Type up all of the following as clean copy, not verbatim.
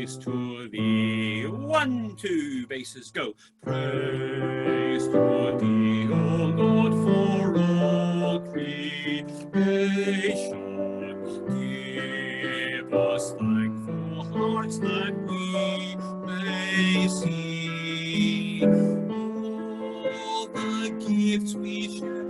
praise to thee. 1, 2, basses, go. Praise to thee, O Lord, for all creation. Give us thankful hearts that we may see all the gifts we share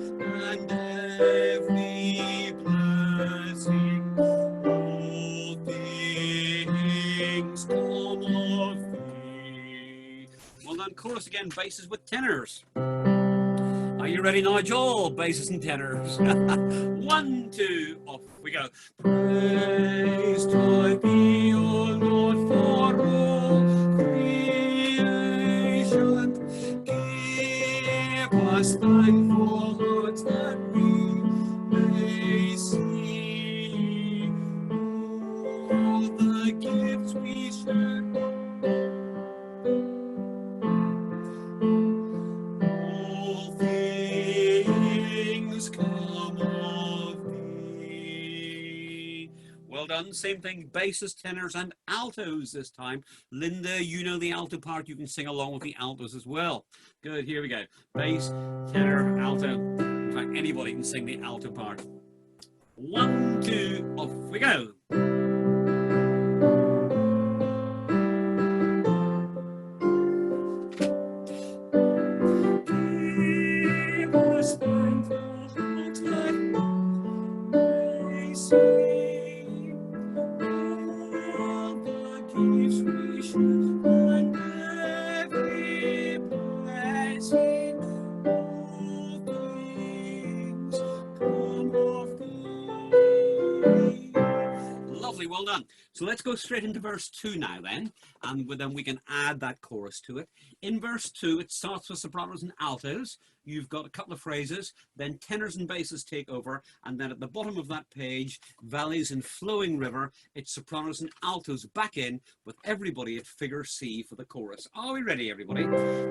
and every blessing. All things come of thee. Well done, chorus again, basses with tenors. Are you ready, Nigel? Basses and tenors. 1, 2, off we go. Praise to thee, O Lord, for all creation. Give us thankful hearts that we may see all the gifts we share. All things come of thee. Well done. Same thing, basses, tenors, and altos this time. Linda, you know the alto part. You can sing along with the altos as well. Good, here we go. Bass, tenor, alto. In fact, anybody can sing the alto part. 1, 2, off we go. Give us thankful hearts that may see all the gifts we share and every blessing. All things come of thee. Lovely, well done. So let's go straight into verse 2 now then, and then we can add that chorus to it. In verse 2, it starts with sopranos and altos. You've got a couple of phrases, then tenors and basses take over, and then at the bottom of that page, valleys and flowing river, it's sopranos and altos back in with everybody at figure C for the chorus. Are we ready, everybody?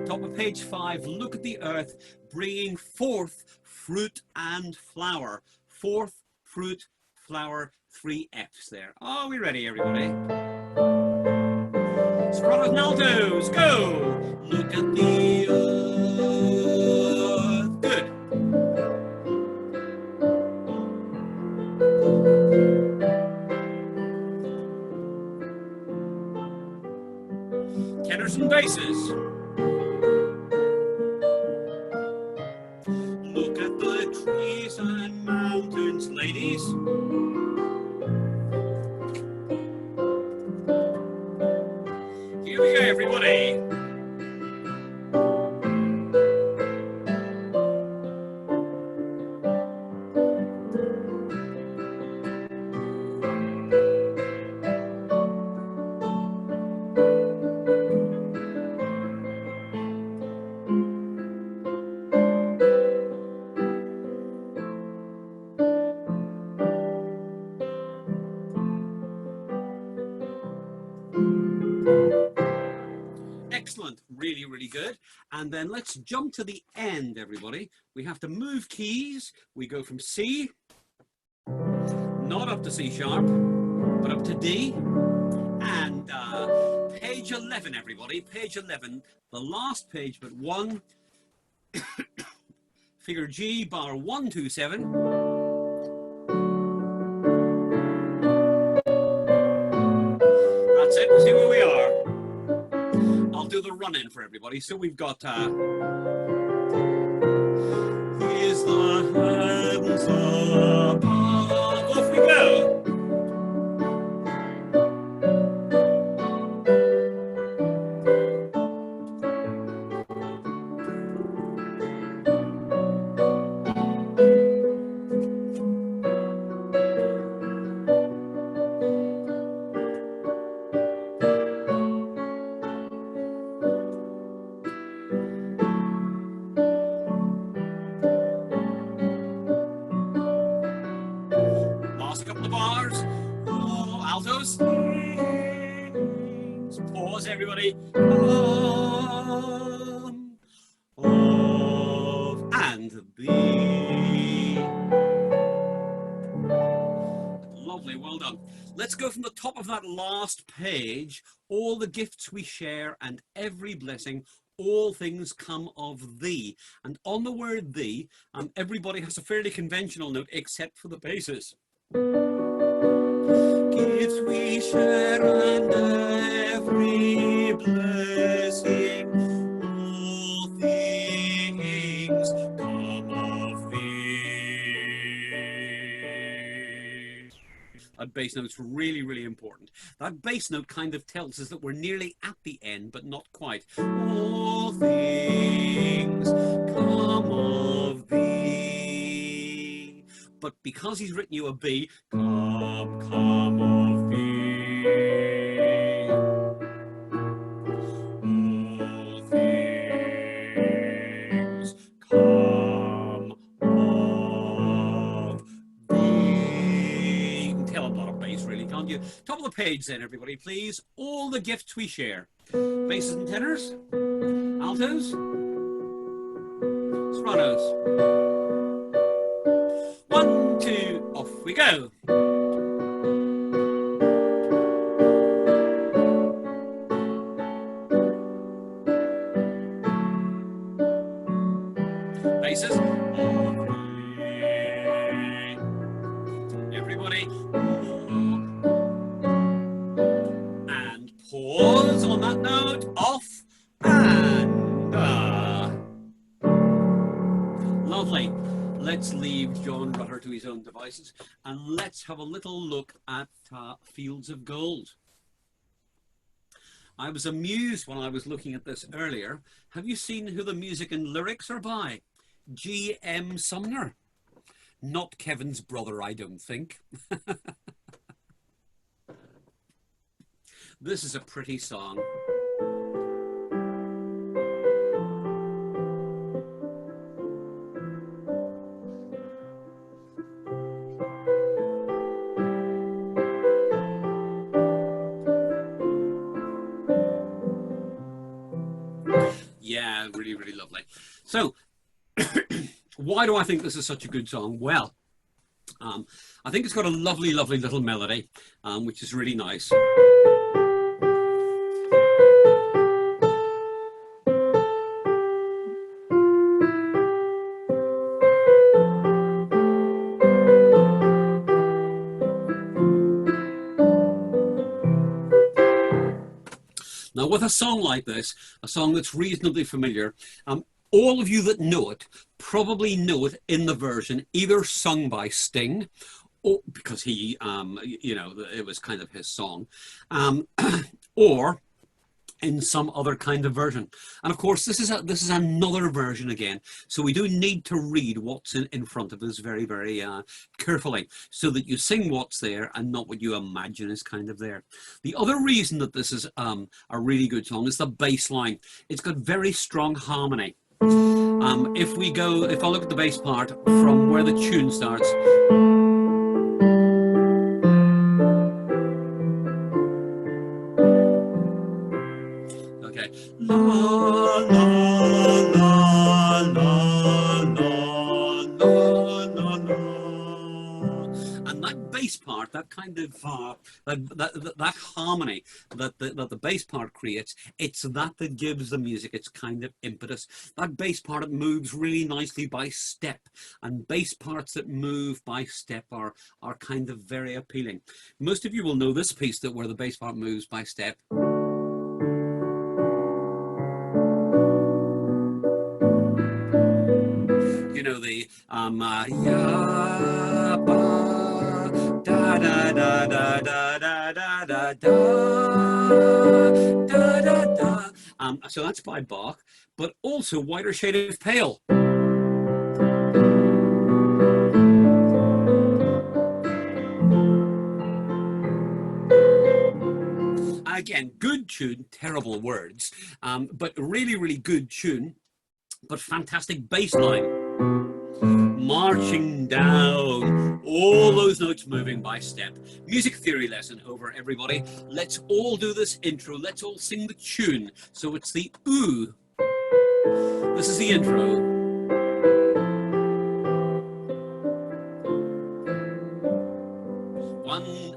Top of page 5, look at the earth bringing forth fruit and flower. Forth, fruit, flower, 3 F's there. Are we ready, everybody? Sopranos and altos, go! Look at the earth. Good. Tenors and basses. Look at the trees and mountains, ladies. Here we go, everybody. Excellent, really, really good. And then let's jump to the end, everybody. We have to move keys. We go from C, not up to C sharp, but up to D. And page 11, everybody, page 11, the last page but one, figure G, bar 127. That's it, see where we are. I'll do the run-in for everybody. So we've got is the heavens above. Off we go. Altos. Pause, everybody. Of and the. Lovely. lovely, well done. Let's go from the top of that last page. All the gifts we share and every blessing, all things come of thee. And on the word thee, everybody has a fairly conventional note except for the basses. Gifts we share and every blessing, all things come of thee. That bass note's really, really important. That bass note kind of tells us that we're nearly at the end, but not quite. All things come of thee. But because he's written you a B, come of thee. All things come of thee. You can tell a lot of bass, really, can't you? Top of the page then, everybody, please. All the gifts we share. Basses and tenors, altos, sopranos. 1, 2, off we go. Basses. Everybody. And pause on that note. Off and lovely. Let's leave John Rutter to his own devices and let's have a little look at Fields of Gold. I was amused when I was looking at this earlier. Have you seen who the music and lyrics are by? G.M. Sumner. Not Kevin's brother, I don't think. This is a pretty song. Yeah, really, really lovely. So, why do I think this is such a good song? Well, I think it's got a lovely, lovely little melody, which is really nice. Now, with a song like this, a song that's reasonably familiar, all of you that know it probably know it in the version either sung by Sting, or because he, you know, it was kind of his song, or in some other kind of version. And of course, this is another version again. So we do need to read what's in front of us very, very carefully, so that you sing what's there and not what you imagine is kind of there. The other reason that this is a really good song is the bass line. It's got very strong harmony. If I look at the bass part from where the tune starts, okay, la la la la la la la, and that bass part, that kind of that harmony that the bass part creates, it's that gives the music its kind of impetus. That bass part, it moves really nicely by step, and bass parts that move by step are kind of very appealing. Most of you will know this piece where the bass part moves by step. You know, the ya ba da da da da da da da da da da da. So that's by Bach, but also Whiter Shade of Pale. Again, good tune, terrible words, but really, really good tune, but fantastic bass line. Marching down, all those notes moving by step. Music theory lesson over, everybody. Let's all do this intro. Let's all sing the tune. So it's the ooh. This is the intro. 1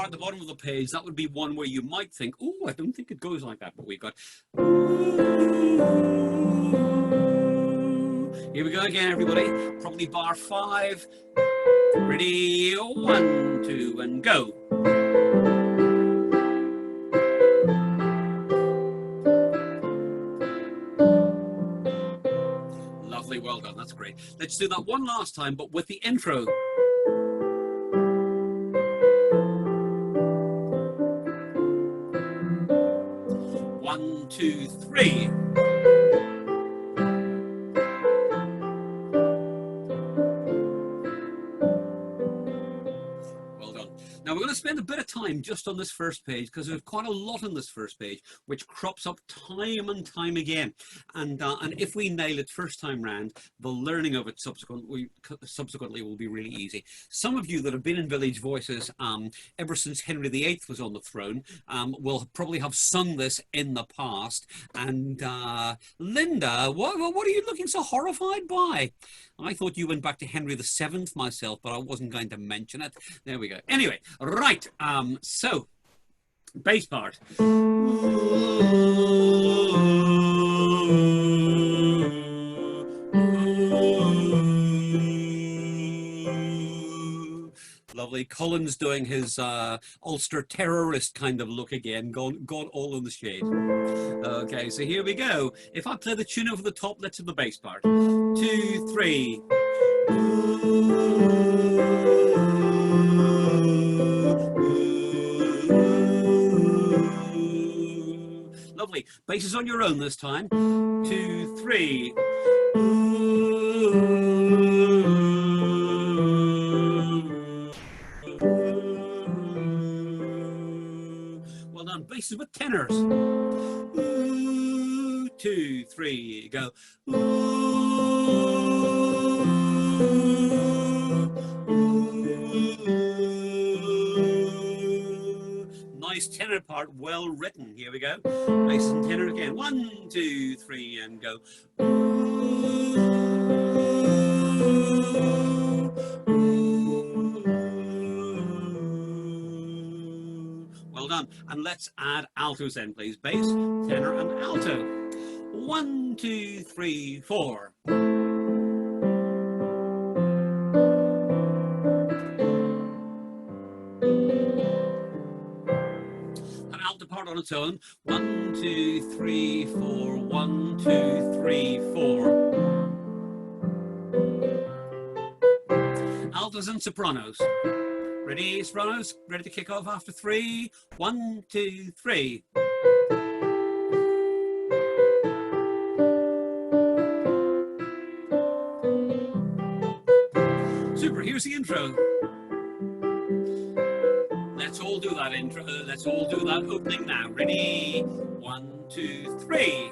at the bottom of the page, that would be one where you might think, oh, I don't think it goes like that, but we've got. Here we go again, everybody. Probably bar 5. Ready, 1, 2, and go. Lovely, well done, that's great. Let's do that one last time, but with the intro. 1, 2, 3. Well done. Now we're going to spend a bit of time just on this first page because there's quite a lot on this first page which crops up time and time again. And if we nail it first time round, the learning of it subsequently will be really easy. Some of you that have been in Village Voices ever since Henry VIII was on the throne will probably have sung this in the past. And Linda, what are you looking so horrified by? I thought you went back to Henry VII myself, but I wasn't going to mention it. There we go. Anyway, right. So, bass part. Lovely. Colin's doing his Ulster terrorist kind of look again, gone all in the shade. Okay, so here we go. If I play the tune over the top, let's do the bass part. 2, 3. Lovely. Bass is on your own this time. 2, 3. Well done. Basses with tenors. 2, 3, go. Nice tenor part, well written. Here we go. Bass and tenor again. 1, 2, 3, and go. Well done. And let's add altos then, please. Bass, tenor, and alto. 1, 2, 3, 4. An alto part on its own. 1, 2, 3, 4. 1, 2, 3, 4. Altos and sopranos. Ready, sopranos? Ready to kick off after 3? 1, 2, 3. Super, here's the intro. Let's all do that intro. Let's all do that opening now. Ready? 1, 2, 3.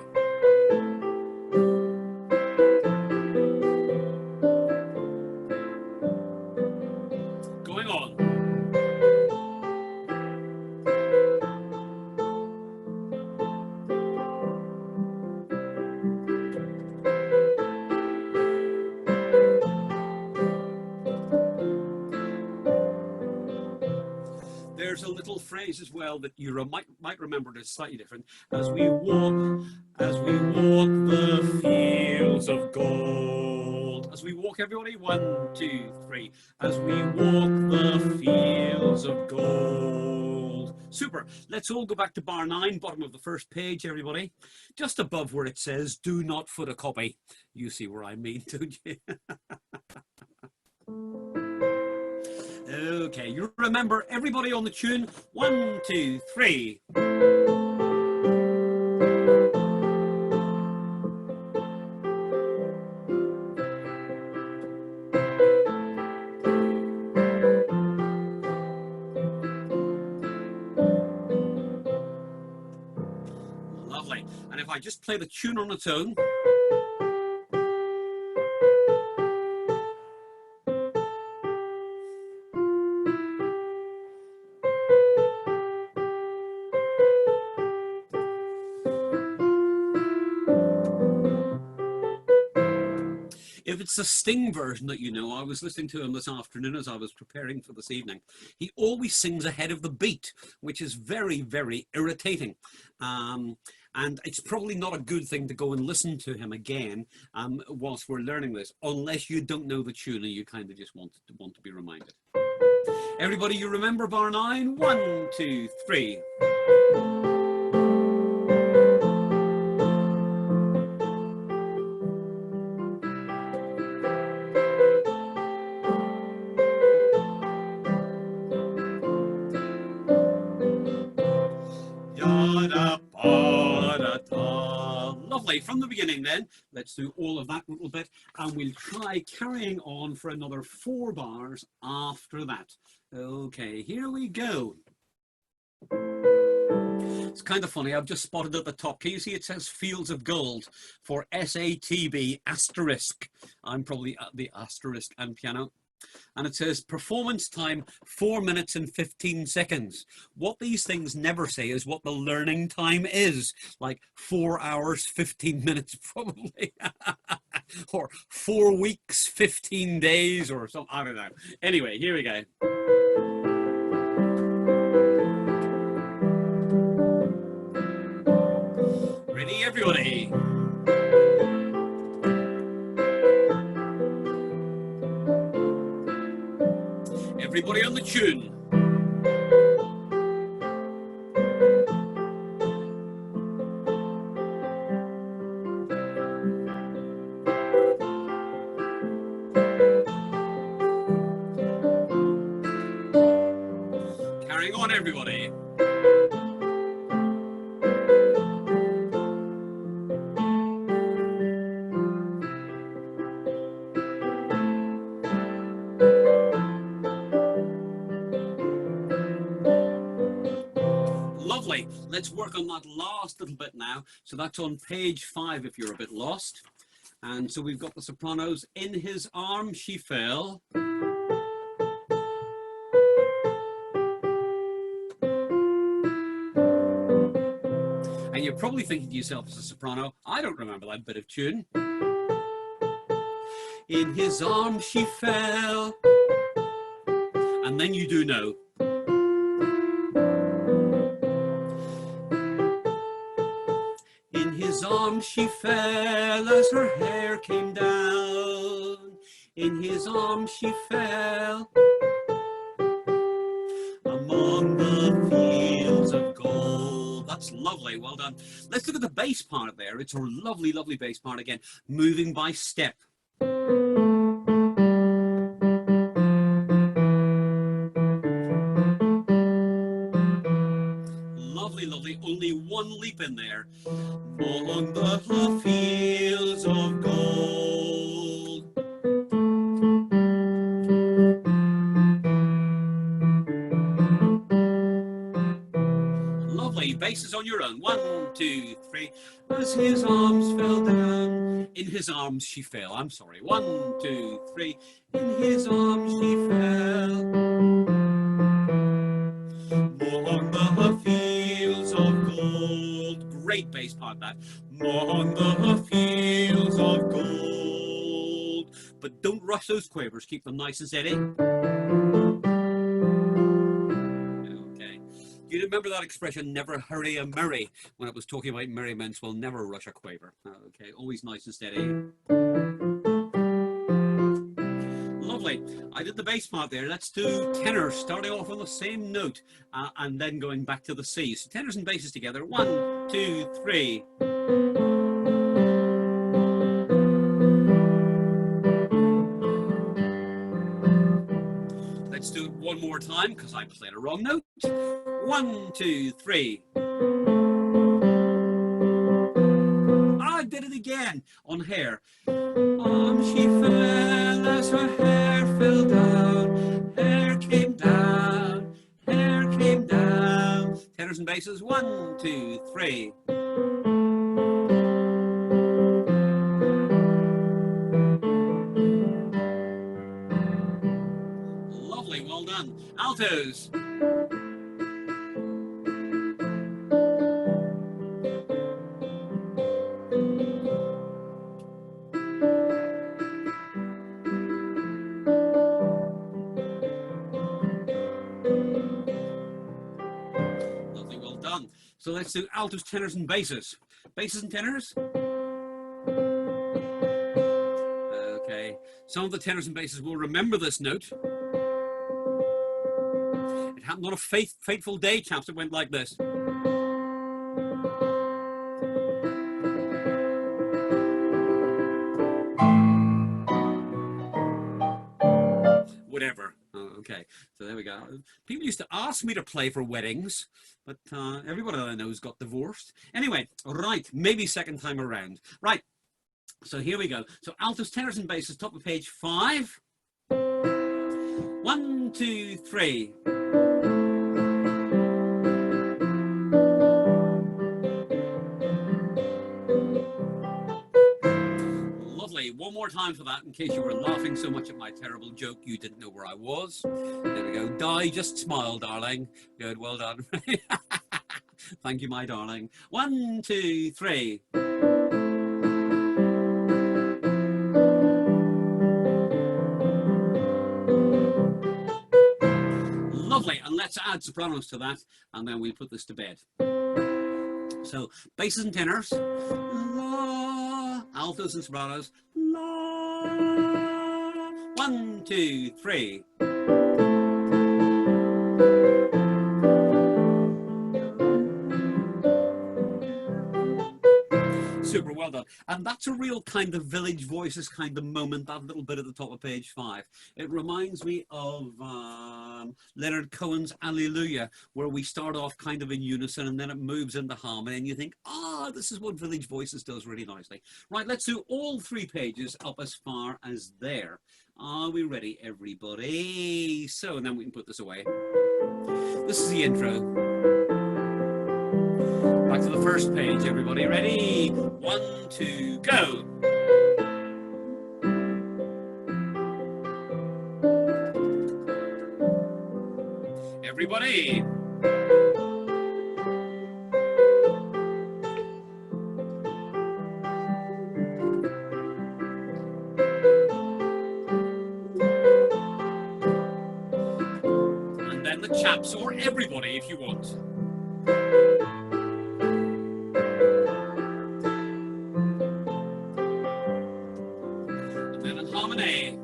Going on. There's a little phrase as well that you might remember that's slightly different. As we walk the fields of gold. As we walk, everybody. 1, 2, 3. As we walk the fields of gold. Super. Let's all go back to bar 9, bottom of the first page, everybody. Just above where it says, do not photocopy. You see where I mean, don't you? Okay, you remember everybody on the tune. 1, 2, 3. Lovely. And if I just play the tune on its own. If it's the Sting version that you know, I was listening to him this afternoon as I was preparing for this evening. He always sings ahead of the beat, which is very, very irritating. And it's probably not a good thing to go and listen to him again whilst we're learning this, unless you don't know the tune and you kind of just want to be reminded. Everybody, you remember bar 9? 1, 2, 3. Lovely. From the beginning then, let's do all of that little bit and we'll try carrying on for another 4 bars after that. Okay, here we go. It's kind of funny, I've just spotted at the top, can you see it says Fields of Gold for SATB asterisk. I'm probably at the asterisk and piano. And it says performance time 4 minutes and 15 seconds. What these things never say is what the learning time is, like 4 hours 15 minutes probably, or 4 weeks 15 days or something. I don't know. Anyway, here we go. Ready, everybody? Everybody on the tune. Carrying on, everybody. Lovely. Let's work on that last little bit now. So that's on page 5 if you're a bit lost. And so we've got the sopranos. In his arms she fell. And you're probably thinking to yourself as a soprano, I don't remember that bit of tune. In his arms she fell. And then you do know. In his arms she fell as her hair came down. In his arms she fell among the fields of gold. That's lovely, well done. Let's look at the bass part there. It's a lovely, lovely bass part again, moving by step. Lovely, lovely, only one leap in there. Among the fields of gold. Lovely, basses on your own. 1, 2, 3. As his arms fell down. In his arms she fell. I'm sorry. 1, 2, 3. In his arms she fell. Among the fields of gold. Great bass part that. Among the fields of gold. But don't rush those quavers. Keep them nice and steady. You remember that expression, never hurry a Murray, when it was talking about merriments will never rush a quaver. Okay, always nice and steady. Lovely. I did the bass part there. Let's do tenors, starting off on the same note and then going back to the C. So tenors and basses together. 1, 2, 3. Let's do it one more time because I played a wrong note. 1, 2, 3. I did it again on hair. She fell as her hair fell down. Hair came down. Hair came down. Tenors and basses. 1, 2, 3. Lovely, well done. Altos. So let's do altos, tenors, and basses. Basses and tenors. Okay. Some of the tenors and basses will remember this note. It happened on a fateful day, chaps. It went like this. Whatever. Oh, okay, so there we go. People used to ask me to play for weddings, but everybody I know's got divorced. Anyway, right, maybe second time around. Right, so here we go. So altos, tenors, and basses, top of page 5. 1, 2, 3. Lovely. One more time for that, in case you were laughing so much at my terrible joke you didn't know where I was. There we go. Di, just smile, darling. Good, well done. Thank you, my darling. 1, 2, 3. Lovely. And let's add sopranos to that, and then we put this to bed. So, basses and tenors. La. Altos and sopranos. La. 1, 2, 3. Super, well done. And that's a real kind of Village Voices kind of moment, that little bit at the top of page 5. It reminds me of Leonard Cohen's Alleluia, where we start off kind of in unison and then it moves into harmony and you think, this is what Village Voices does really nicely. Right, let's do all 3 pages up as far as there. Are we ready, everybody? So, and then we can put this away. This is the intro. Back to the first page, everybody. Ready? 1, 2, go. Everybody. And then the chaps, or everybody if you want. Harmony.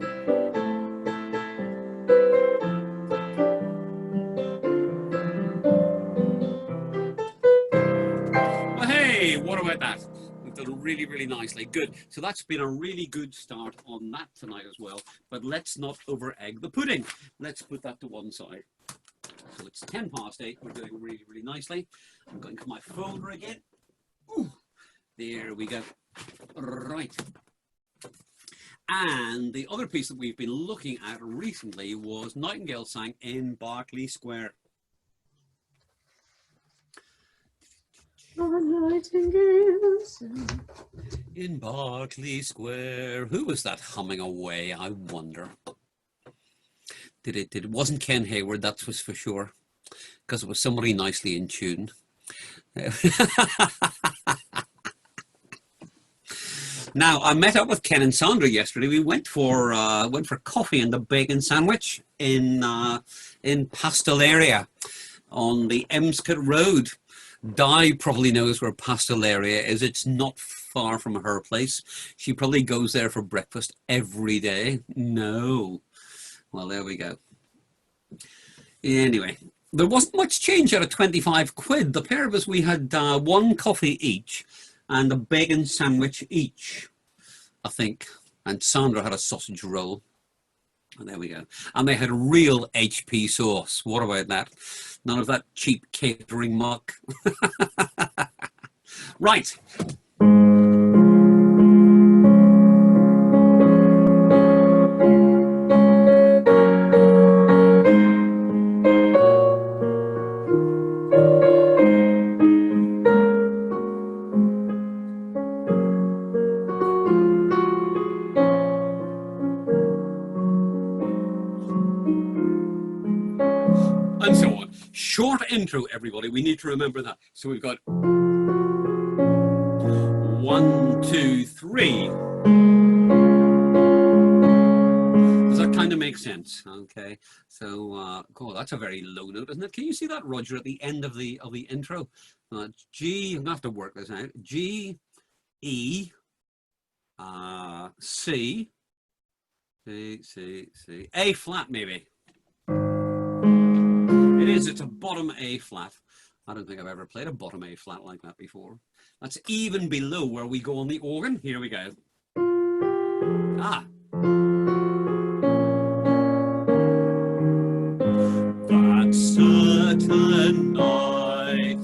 Well, hey, what about that? We've done really, really nicely. Good. So that's been a really good start on that tonight as well. But let's not over egg the pudding. Let's put that to one side. So it's 10 past 8. We're doing really, really nicely. I'm going to my folder again. Ooh, there we go. Right. And the other piece that we've been looking at recently was Nightingale sang in Berkeley Square. In Berkeley Square. Who was that humming away, I wonder? It wasn't Ken Hayward, that was for sure, because it was somebody nicely in tune. Now, I met up with Ken and Sandra yesterday. We went for coffee and a bacon sandwich in Pastelaria on the Emscott Road. Di probably knows where Pastelaria is. It's not far from her place. She probably goes there for breakfast every day. No. Well, there we go. Anyway, there wasn't much change out of 25 quid. The pair of us, we had 1 coffee each and a bacon sandwich each, I think. And Sandra had a sausage roll. And there we go. And they had real HP sauce. What about that? None of that cheap catering muck. Right. And so on. Short intro, everybody. We need to remember that. So we've got 1, 2, 3. Does that kind of make makes sense. Okay, so cool. That's a very low note, isn't it? Can you see that, Roger, at the end of the intro? G. I'm gonna have to work this out. G, E, C, C, A flat maybe. It is. It's a bottom A flat. I don't think I've ever played a bottom A flat like that before. That's even below where we go on the organ. Here we go. Ah. That certain night.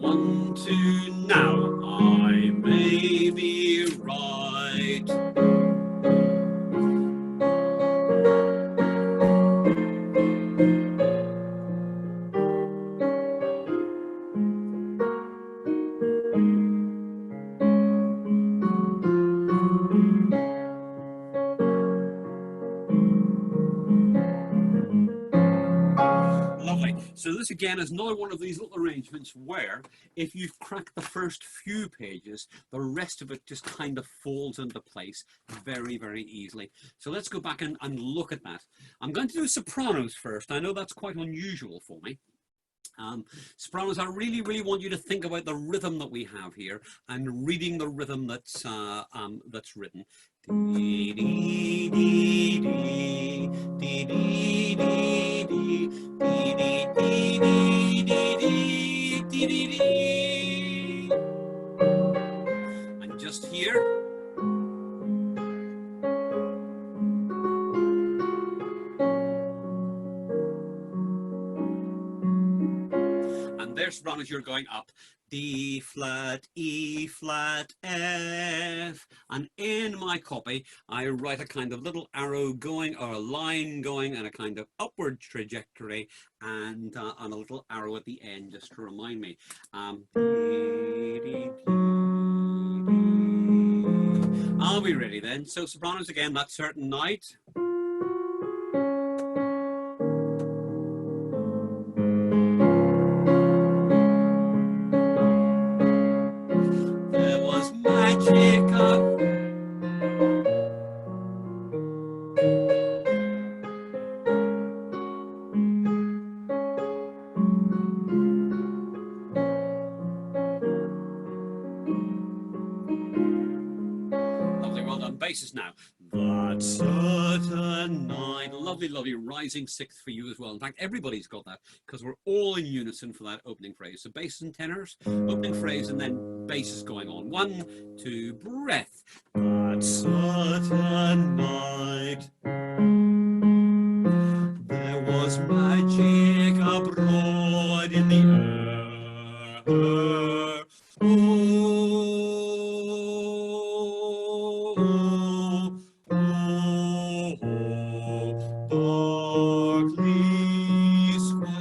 One, two, now I may be right. Lovely. So this again is another one of these little arrangements where if you've cracked the first few pages, the rest of it just kind of falls into place very, very easily. So let's go back and look at that. I'm going to do sopranos first. I know that's quite unusual for me. Sopranos, I really, really want you to think about the rhythm that we have here and reading the rhythm that's written. And just here. And there's sopranos, you're going up. D flat, E flat, F. And in my copy, I write a kind of little arrow going, or a line going, and a kind of upward trajectory, and a little arrow at the end just to remind me. Are we ready then? So sopranos again, that certain night. There was magic up. Lovely, well done. Basses now. That certain night. Lovely, lovely rising sixth for you as well. In fact, everybody's got that because we're all in unison for that opening phrase. So basses and tenors, opening phrase, and then basses going on. 1, 2, breath. That certain night. There was magic abroad in the air. Berkeley Square.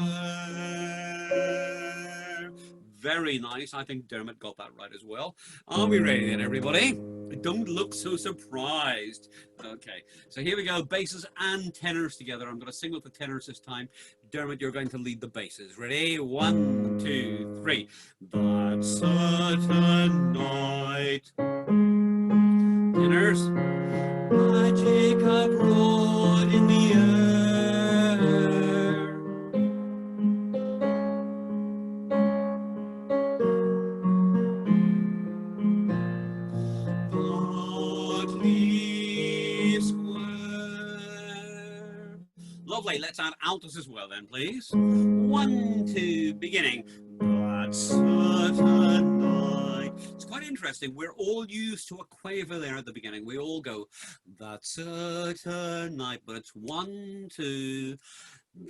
Very nice. I think Dermot got that right as well. Are we ready then, everybody? Don't look so surprised. Okay, so here we go. Basses and tenors together. I'm going to sing with the tenors this time. Dermot, you're going to lead the basses. Ready? 1, 2, 3. That certain night. Tenors. Magic abroad in the air. Berkeley Square. Lovely. Let's add altos as well then, please. 1, 2, beginning. That certain night. It's quite interesting. We're all used to a quaver there at the beginning. We all go, that certain night, but it's 1, 2,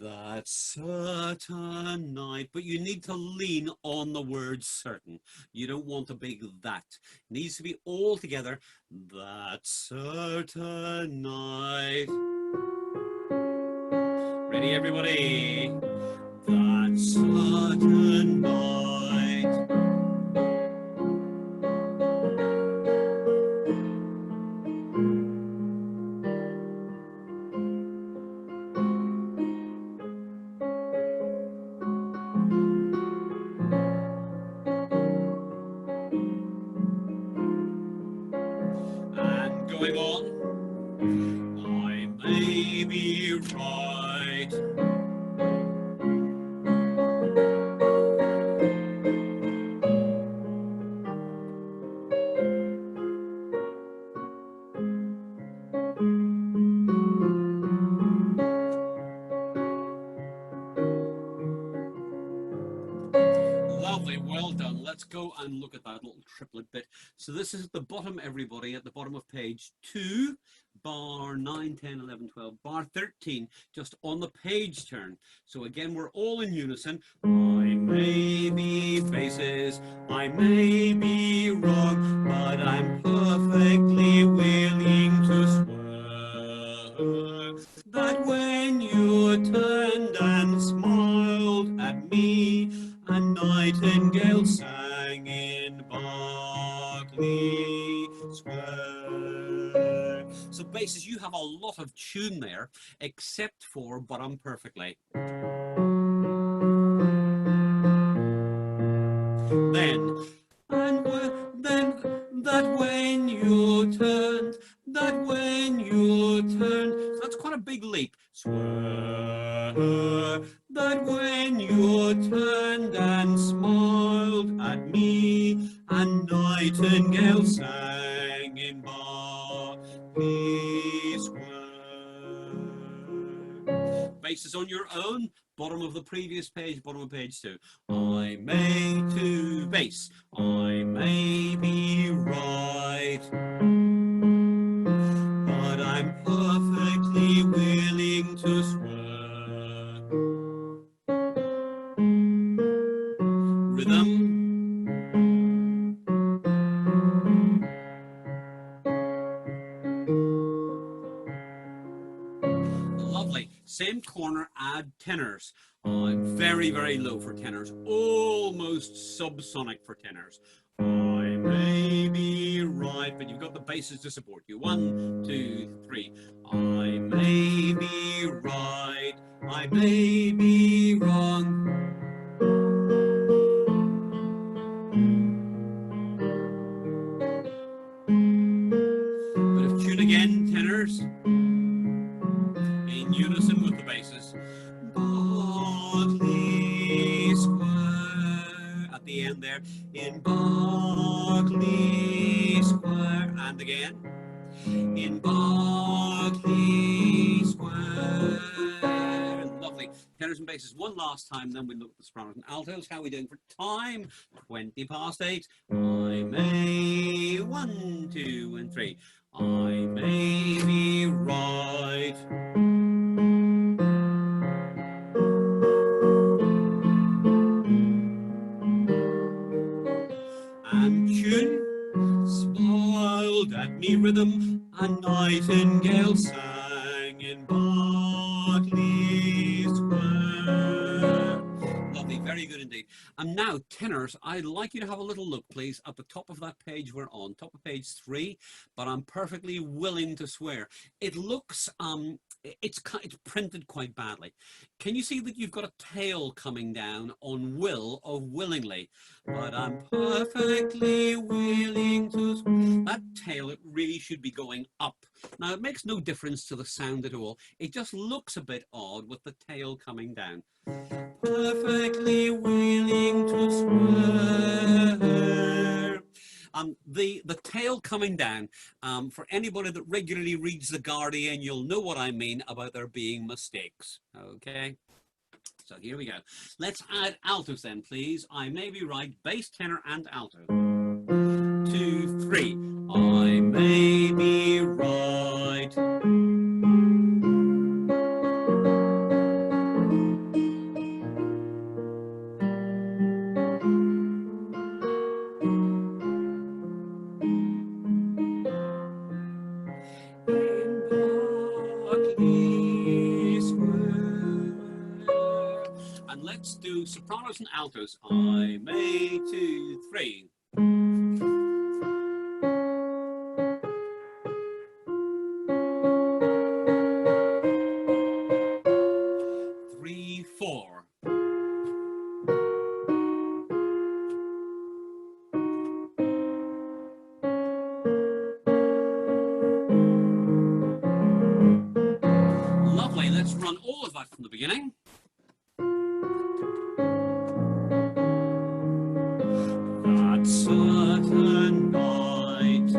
that certain night. But you need to lean on the word certain. You don't want a big that. It needs to be all together. That certain night. Ready, everybody? That certain night. going on. I may be right. Lovely, well done. Let's go and look at that little triplet bit. So this is at the bottom, everybody, at the bottom of page 2, bar 9, 10, 11, 12, bar 13, just on the page turn. So again, we're all in unison. I may be faces, I may be wrong, but I'm perfectly willing to swear that when you turned and smiled at me, a nightingale sang in Berkeley Square. So basses, you have a lot of tune there, except for But I'm Perfectly. Then, then that when you turned, so that's quite a big leap. Swear that when you turned and smiled at me, a nightingale sang in Berkeley Square. Basses on your own, bottom of the previous page, bottom of page 2. I may to bass, I may be right, but I'm perfectly willing to swear. Rhythm. Lovely. Same corner, add tenors. Very, very low for tenors. Almost subsonic for tenors. I may be right, but you've got the basses to support you. 1, 2, 3. I may be right. I may be wrong. Bit of tune again, tenors. In unison with the basses. Berkeley Square at the end there. In Berkeley Square, and again. In Berkeley Square. Lovely. Tenors and basses one last time, then we look at the sopranos and altos. How are we doing for time? 20 past 8. I may, 1, 2, and 3. I may be right. And tune smiled at me rhythm, a nightingale sang in Berkeley Square. Lovely, very good indeed. And now, tenors, I'd like you to have a little look, please, at the top of that page we're on, top of page 3, but I'm perfectly willing to swear. It looks, it's printed quite badly. Can you see that you've got a tail coming down on will of willingly? But I'm perfectly willing to. That tail, it really should be going up. Now, it makes no difference to the sound at all. It just looks a bit odd with the tail coming down. Perfectly willing to swear. The tail coming down, for anybody that regularly reads The Guardian, you'll know what I mean about there being mistakes. Okay? So here we go. Let's add altos then, please. I may be right, bass, tenor, and alto. 2, 3. I may be right. In Berkeley Square. And let's do sopranos and altos. I may, 2, 3. 3, 4. beginning. That certain night,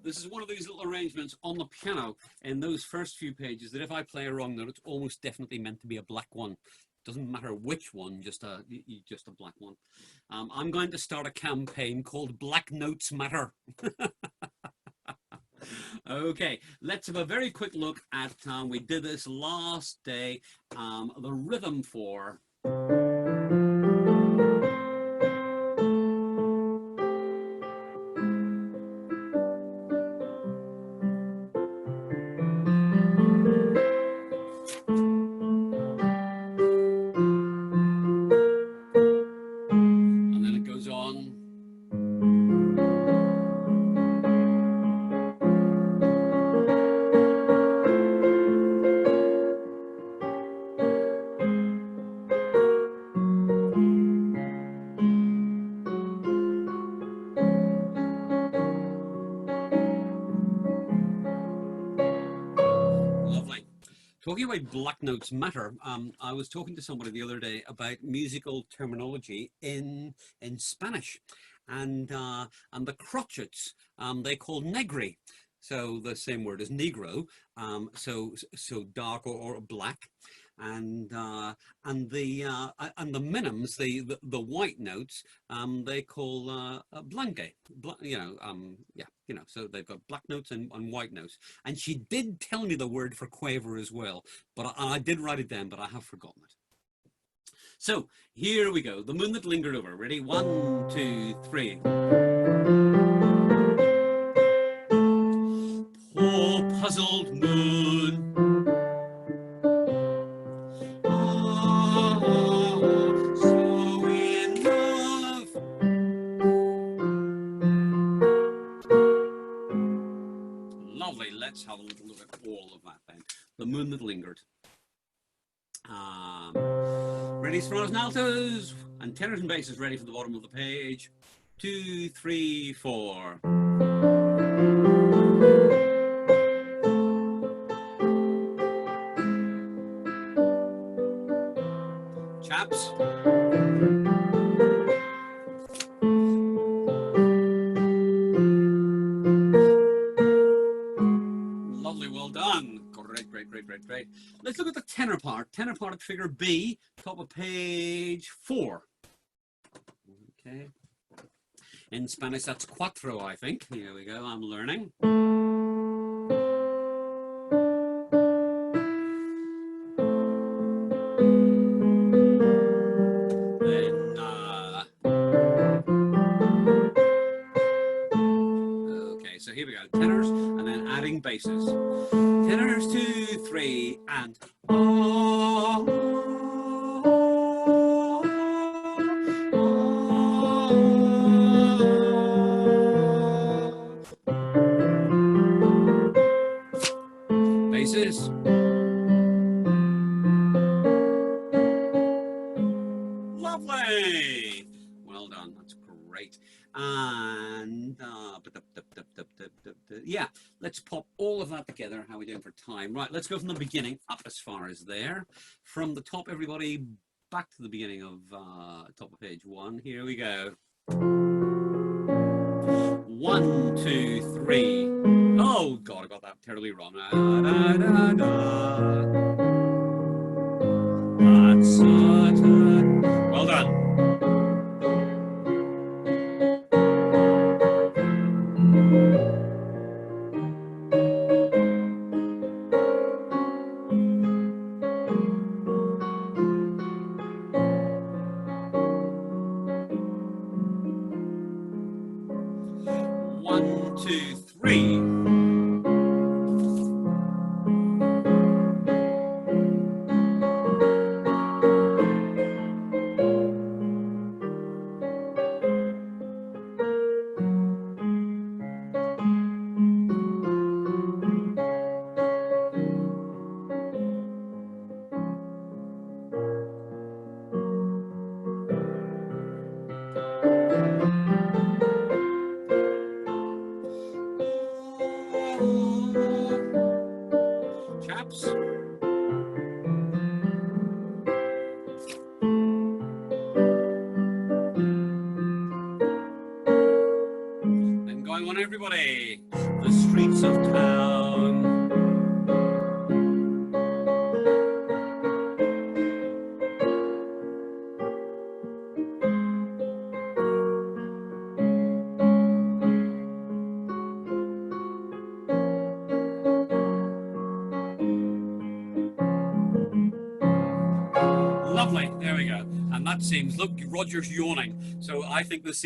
this is one of these little arrangements on the piano in those first few pages that if I play a wrong note, it's almost definitely meant to be a black one. Doesn't matter which one, just a black one. I'm going to start a campaign called Black Notes Matter. Okay, let's have a very quick look at, we did this last day, the rhythm for... And then it goes on. Lovely. Talking about black notes matter, I was talking to somebody the other day about musical terminology in Spanish, and the crotchets they call negri, so the same word as negro, so dark or black, and the minims, the white notes, they call blanque, yeah, so they've got black notes and white notes. And she did tell me the word for quaver as well, but I did write it down, but I have forgotten it. So here we go. The Moon That Lingered Over. Ready? 1, 2, 3. Poor puzzled moon. So in love. Lovely. Let's have a little look at all of that then. The Moon That Lingered. Ready, sopranos and altos, and tenors and basses ready for the bottom of the page. 2, 3, 4. Chaps. Lovely, well done. Great, great, great, great, great. Let's look at the tenor part. Tenor part at figure B, top of page 4. Okay. In Spanish, that's cuatro, I think. Here we go, I'm learning. Then, okay, so here we go. Tenors, and then adding basses. Tenors, 2, 3, and basses. Lovely. Well done. That's great. And yeah, let's pop all of that together. How are we doing for time? Right, let's go from the beginning up as far as there. From the top, everybody, back to the beginning of top of page 1. Here we go. 1, 2, 3. Oh God, I got that terribly wrong. That's certain. Well done. 2, 3. Chaps. Then going on, everybody. The streets of town. Lovely. There we go. And that seems, look, Roger's yawning. So I think this